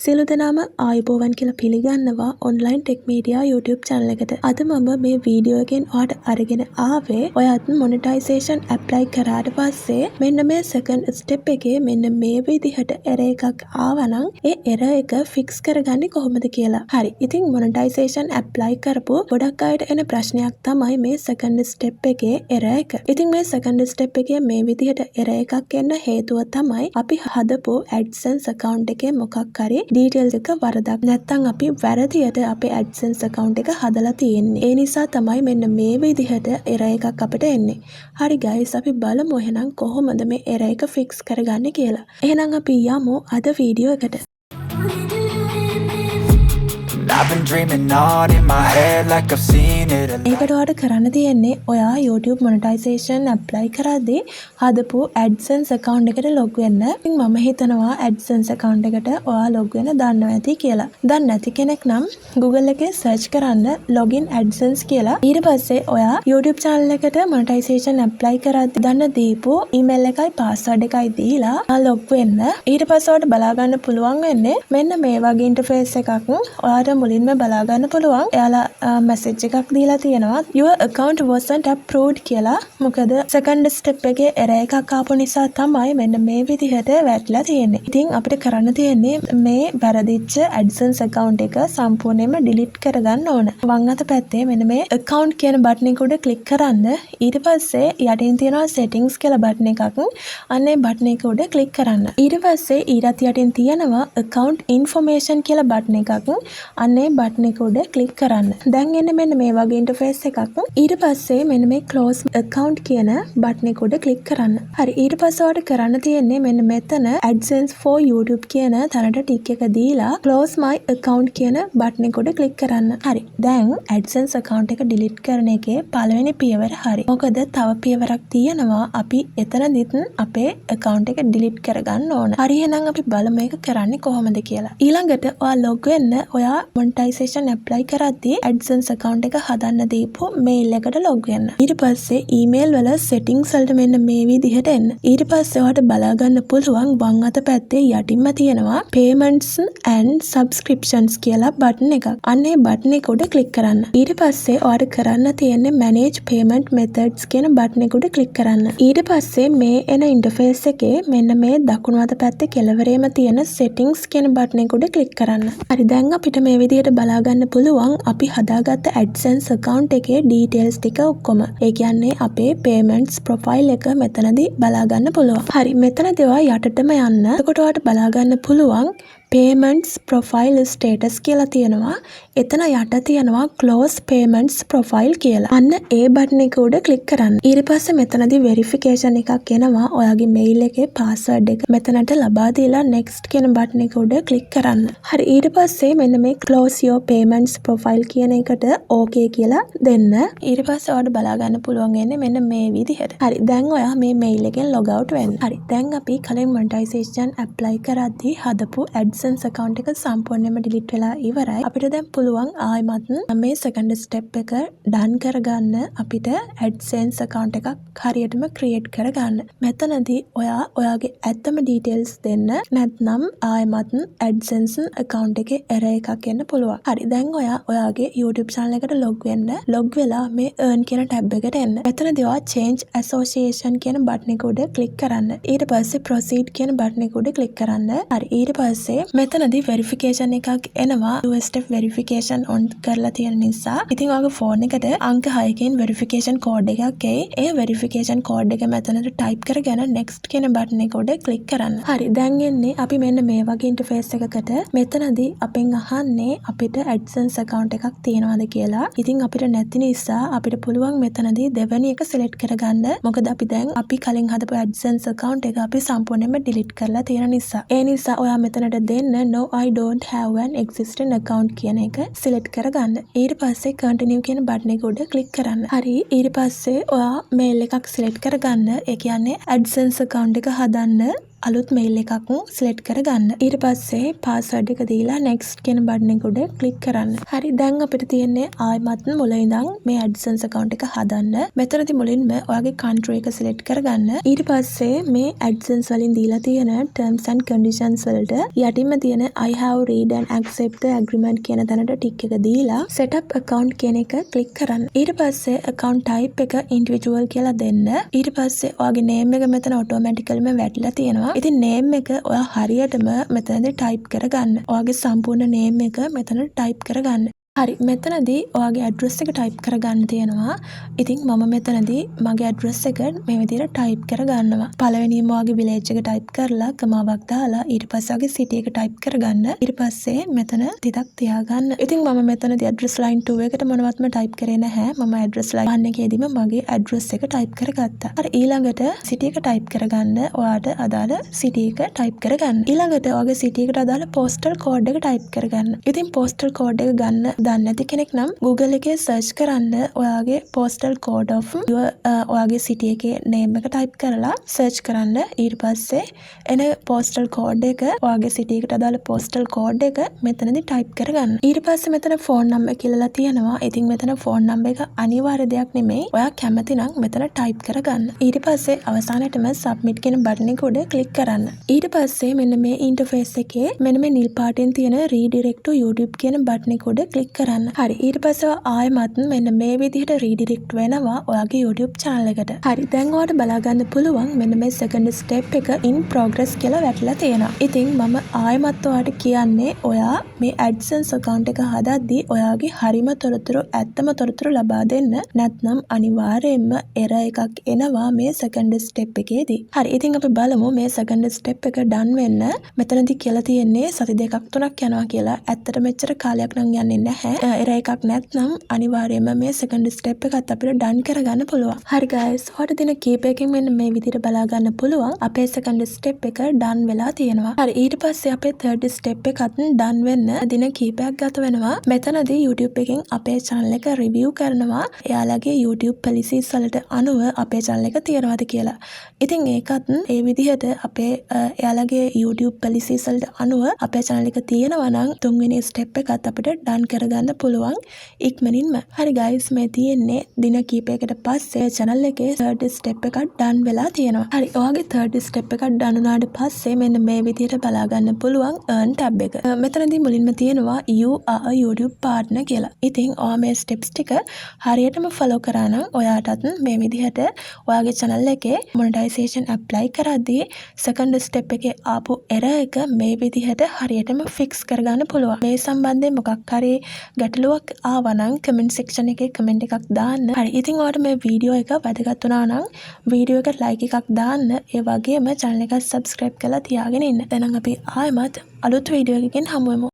සියලු දෙනාම ආයුබෝවන් කියලා පිළිගන්නවා online tech media YouTube channel එකට. අද මම මේ වීඩියෝ එකෙන් ඔයාලට අරගෙන ආවේ ඔයාත් මොනිටයිසේෂන් ඇප්ලයි කරාට පස්සේ මෙන්න මේ සෙකන්ඩ් ස්ටෙප් එකේ මෙන්න මේ විදිහට එරර් එකක් ආවනම් ඒ එරර් එක ෆික්ස් කරගන්නේ කොහොමද කියලා. හරි. ඉතින් මොනිටයිසේෂන් ඇප්ලයි කරපු ගොඩක් අයට එන ප්‍රශ්නයක් තමයි මේ සෙකන්ඩ් ස්ටෙප් එකේ එරර් එක. ඉතින් මේ සෙකන්ඩ් ස්ටෙප් එකේ මේ විදිහට එරර් එකක් එන්න හේතුව තමයි අපි හදපු AdSense account එකේ මොකක් හරි ඩීටේල්ස් එක වරදක් නැත්නම් අපි වැරදියට අපේ AdSense account එක හදලා තියෙන්නේ. ඒ නිසා තමයි මෙන්න මේ විදිහට එරර් එකක් අපිට එන්නේ. හරි guys, අපි බලමු එහෙනම් කොහොමද මේ එරර් එක ෆික්ස් කරගන්නේ කියලා. එහෙනම් අපි යමු අද වීඩියෝ එකට. I've been dreaming on in my head like I've seen it a lot. ඒකට ඔයාලට කරන්න තියෙන්නේ ඔයා YouTube monetization apply කරද්දී හදපු AdSense account එකට log වෙන්න. ඉතින් මම හිතනවා AdSense account එකට ඔයා log වෙන්න දන්නවා ඇති කියලා. දන්නේ නැති කෙනෙක් නම් Google එකේ search කරන්න login AdSense කියලා. ඊට පස්සේ ඔයා YouTube channel එකට monetization apply කරද්දී දන්න දීපු email එකයි password එකයි දීලා log වෙන්න. ඊට පස්සේ ඔයාලට බලා ගන්න පුළුවන් වෙන්නේ මෙන්න මේ වගේ interface එකක්. ඔයාලට මුලින්ම බලා ගන්න පුළුවන්. එයාලා message එකක් දීලා තියෙනවා your account wasn't approved කියලා. මොකද second step එකේ error එකක් ආපු නිසා තමයි මෙන්න මේ විදිහට වැටලා තියෙන්නේ. ඉතින් අපිට කරන්න තියෙන්නේ මේ වැරදිච්ච AdSense account එක සම්පූර්ණයෙන්ම delete කරගන්න ඕන. වම් අත පැත්තේ මෙන්න මේ account කියන button එක උඩ click කරන්න. ඊට පස්සේ යටින් තියෙනවා settings කියලා button එකක්. අන්න ඒ button එක උඩ click කරන්න. ඊට පස්සේ ඊටත් යටින් තියෙනවා account information කියලා button එකක්. අන්නේ බටන් එක උඩ ක්ලික් කරන්න. දැන් එන්නේ මෙන්න මේ වගේ ඉන්ටර්ෆේස් එකක්. ඊට පස්සේ මෙන්න මේ close account කියන බටන් එක උඩ ක්ලික් කරන්න. හරි. ඊට පස්සේ ඔයාලට කරන්න තියෙන්නේ මෙන්න මෙතන AdSense for YouTube කියන තැනට ටික් එක දීලා close my account කියන බටන් එක උඩ ක්ලික් කරන්න. හරි. දැන් AdSense account එක delete කරන එකේ පළවෙනි පියවර හරි. මොකද තව පියවරක් තියෙනවා. අපි එතනදිත් අපේ account එක delete කරගන්න ඕන. හරි. එහෙනම් අපි බලමු මේක කරන්නේ කොහොමද කියලා. ඊළඟට ඔයා log වෙන්න ඔයා monetization apply කරද්දී AdSense account එක හදන්න දීපු mail එකට log වෙන්න. ඊට පස්සේ email වල settings වලට මෙන්න මේ විදිහට එන්න. ඊට පස්සේ ඔයාලට බලා ගන්න පුළුවන් වම් අත පැත්තේ යටින්ම තියෙනවා payments and subscriptions කියලා button එකක්. අන්න ඒ button එක උඩ click කරන්න. ඊට පස්සේ ඔයාලට කරන්න තියෙන්නේ manage payment methods කියන button එක උඩ click කරන්න. ඊට පස්සේ මේ එන interface එකේ මෙන්න මේ දකුණු අත පැත්තේ කෙළවරේම තියෙන settings කියන button එක උඩ click කරන්න. හරි. දැන් අපිට මේ විදිහට බලා ගන්න පුළුවන් අපි හදාගත්ත AdSense account එකේ details ටික ඔක්කොම. ඒ කියන්නේ අපේ payments profile එක මෙතනදී බලා ගන්න පුළුවන්. හරි. මෙතනදී ඔයා යටටම යන්න. එතකොට ඔයාලට බලා ගන්න පුළුවන් payments profile status කියලා තියෙනවා. එතන යට තියෙනවා close payments profile කියලා. අන්න ඒ බටන් එක උඩ click කරන්න. ඊට පස්සේ මෙතනදී verification එකක් එනවා. ඔයාගේ mail එකේ password එක මෙතනට ලබා දීලා next කියන බටන් එක උඩ click කරන්න. හරි. ඊට පස්සේ මෙන්න මේ close your payments profile කියන එකට okay කියලා දෙන්න. ඊට පස්සේ ඔයාලට බලා ගන්න පුළුවන් වෙන්නේ මෙන්න මේ විදිහට. හරි. දැන් ඔයා මේ mail එකෙන් log out වෙන්න. හරි. දැන් අපි කලින් monetization apply කරද්දී හදපු AdSense account එක සම්පූර්ණයෙන්ම delete වෙලා ඉවරයි. අපිට දැන් පුළුවන් ආයෙමත් මේ second step එක done කරගන්න. අපිට AdSense account එකක් හරියටම create කරගන්න. මෙතනදී ඔයා ඔයාගේ ඇත්තම details දෙන්න. නැත්නම් ආයෙමත් AdSense account එකේ error එකක් එන්න පුළුවන්. හරි. දැන් ඔයා ඔයාගේ YouTube channel එකට log වෙන්න. log වෙලා මේ earn කියන tab එකට එන්න. මෙතනදී ඔයා change association කියන button එක උඩ click කරන්න. ඊට පස්සේ proceed කියන button එක උඩ click කරන්න. හරි. ඊට පස්සේ මෙතනදී verification එකක් එනවා. two step verification on කරලා තියෙන නිසා ඉතින් ඔයාගේ phone එකට අංක 6කින් verification code එකක් එයි. ඒ verification code එක මෙතනට type කරගෙන next කියන button එක උඩ click කරන්න. හරි. දැන් එන්නේ අපි මෙන්න මේ වගේ interface එකකට. මෙතනදී අපෙන් අහන්නේ අපිට AdSense account එකක් තියෙනවද කියලා. ඉතින් අපිට නැති නිසා අපිට පුළුවන් මෙතනදී දෙවෙනි එක select කරගන්න. මොකද අපි කලින් හදපු AdSense account එක අපි සම්පූර්ණයෙන්ම delete කරලා තියෙන නිසා. ඒ නිසා ඔයා මෙතනට දෙන්න no I don't have an existing account කියන එක select කරගන්න. ඊට පස්සේ continue කියන button එක උඩ click කරන්න. හරි. ඊට පස්සේ ඔයා mail එකක් select කරගන්න. ඒ කියන්නේ AdSense account එක හදන්න අලුත් මේල් එකක් සිලෙක්ට් කරගන්න. ඊට පස්සේ පාස්වර්ඩ් එක දීලා next කියන බටන් එක උඩ ක්ලික් කරන්න. හරි දැන් අපිට තියෙන්නේ ආයෙමත් මුල ඉඳන් මේ AdSense account එක හදන්න. මෙතනදී මුලින්ම ඔයාගේ country එක සිලෙක්ට් කරගන්න. ඊට පස්සේ මේ AdSense වලින් දීලා තියෙන terms and conditions වලට යටින්ම තියෙන I have read and accept the agreement කියන තැනට ටික් එක දීලා set up account කියන එක ක්ලික් කරන්න. ඊට පස්සේ account type එක individual කියලා දෙන්න. ඊට පස්සේ ඔයාගේ name එක මෙතන automatically වැටලා තියෙනවා. ඉතින් name එක ඔයා හරියටම මෙතනදී type කරගන්න. ඔයාගේ සම්පූර්ණ name එක මෙතන type කරගන්න. හරි මෙතනදී ඔයාගේ address එක type කරගන්න තියෙනවා. ඉතින් මම මෙතනදී මගේ address එක මේ විදිහට type කරගන්නවා. පළවෙනියෙන්ම ඔයාගේ village එක type කරලා කමාවක් දාලා ඊට පස්සේ ඔයාගේ city එක type කරගන්න. ඊට පස්සේ මෙතන තිතක් තියාගන්න. ඉතින් මම මෙතනදී address line 2 එකට මොනවත්ම type කරේ නැහැ. මම address line 1 එකේදීම මගේ address එක type කරගත්තා. හරි ඊළඟට city එක type කරගන්න. ඔයාට අදාළ city එක type කරගන්න. ඊළඟට ඔයාගේ city එකට අදාළ postal code එක type කරගන්න. ඉතින් postal code එක ගන්න දන්නේ නැති කෙනෙක් නම් Google එකේ search කරන්න ඔයාගේ postal code of ඔයාගේ city එකේ name එක type කරලා search කරන්න. ඊට පස්සේ එන postal code එක ඔයාගේ city එකට අදාළ postal code එක මෙතනදී type කරගන්න. ඊට පස්සේ මෙතන phone number කියලා තියෙනවා. ඉතින් මෙතන phone number එක අනිවාර්ය දෙයක් නෙමෙයි. ඔයා කැමති නම් මෙතන type කරගන්න. ඊට පස්සේ අවසානයේටම submit කියන බටන් එක උඩ click කරන්න. ඊට පස්සේ මෙන්න මේ interface එකේ මෙන්න මේ නිල් පාටින් තියෙන redirect to YouTube කියන බටන් එක උඩ click කරන්න. හරි ඊට පස්සේ ආයෙමත් මෙන්න මේ විදිහට රීඩිරෙක්ට් වෙනවා ඔයාගේ YouTube channel එකට. හරි දැන් ඔයාලට බලා ගන්න පුළුවන් මෙන්න මේ second step එක in progress කියලා වැටලා තියෙනවා. ඉතින් මම ආයෙමත් ඔයාලට කියන්නේ ඔයා මේ AdSense account එක හදද්දී ඔයාගේ හරිම තොරතුරු ඇත්තම තොරතුරු ලබා දෙන්න. නැත්නම් අනිවාර්යයෙන්ම error එකක් එනවා මේ second step එකේදී. හරි ඉතින් අපි බලමු මේ second step එක done වෙන්න. මෙතනදී කියලා තියෙන්නේ සති 2-3ක් යනවා කියලා. ඇත්තට මෙච්චර කාලයක් නම් යන්නේ නැහැ. error එකක් නැත්නම් අනිවාර්යයෙන්ම මේ second step එකත් අපිට done කරගන්න පුළුවන්. හරි guys, ඔයාලට දින කීපයකින් මෙන්න මේ විදිහට බලා ගන්න පුළුවන් අපේ second step එක done වෙලා තියෙනවා. හරි ඊට පස්සේ අපේ third step එකත් done වෙන්න දින කීපයක් ගත වෙනවා. මෙතනදී YouTube එකෙන් අපේ channel එක review කරනවා. එයාලගේ YouTube policies වලට අනුව අපේ channel එක තියනවාද කියලා. ඉතින් ඒකත් ඒ විදිහට අපේ එයාලගේ YouTube policies වලට අනුව අපේ channel එක තියෙනවා නම් තුන්වෙනි step එකත් අපිට done කරගන්න පුළුවන් ඉක්මනින්ම. හරි guys මේ තියෙන්නේ දින කීපයකට පස්සේ channel එකේ third step එකක් done වෙලා තියෙනවා. හරි ඔයාගේ third step එකක් done වුණාට පස්සේ මෙන්න මේ විදිහට බලා ගන්න පුළුවන් earn tab එක. මෙතනදී මුලින්ම තියෙනවා you are a YouTube partner කියලා. ඉතින් ඔයා මේ steps ටික හරියටම follow කරා නම් ඔයාටත් මේ විදිහට ඔයාගේ channel එකේ monetization apply කරද්දී second step එකේ ආපු error එක මේ විදිහට හරියටම fix කරගන්න පුළුවන්. මේ සම්බන්ධයෙන් මොකක් හරි ගැටලුවක් ආවා නම් comment section එකේ comment එකක් දාන්න. හරි ඉතින් ඔයාලට මේ වීඩියෝ එක වැදගත් වුණා නම් වීඩියෝ එකට like එකක් දාන්න. ඒ වගේම channel එක subscribe කරලා තියාගෙන ඉන්න. දැන් අපි ආයෙමත් අලුත් වීඩියෝ එකකින් හමු වෙමු.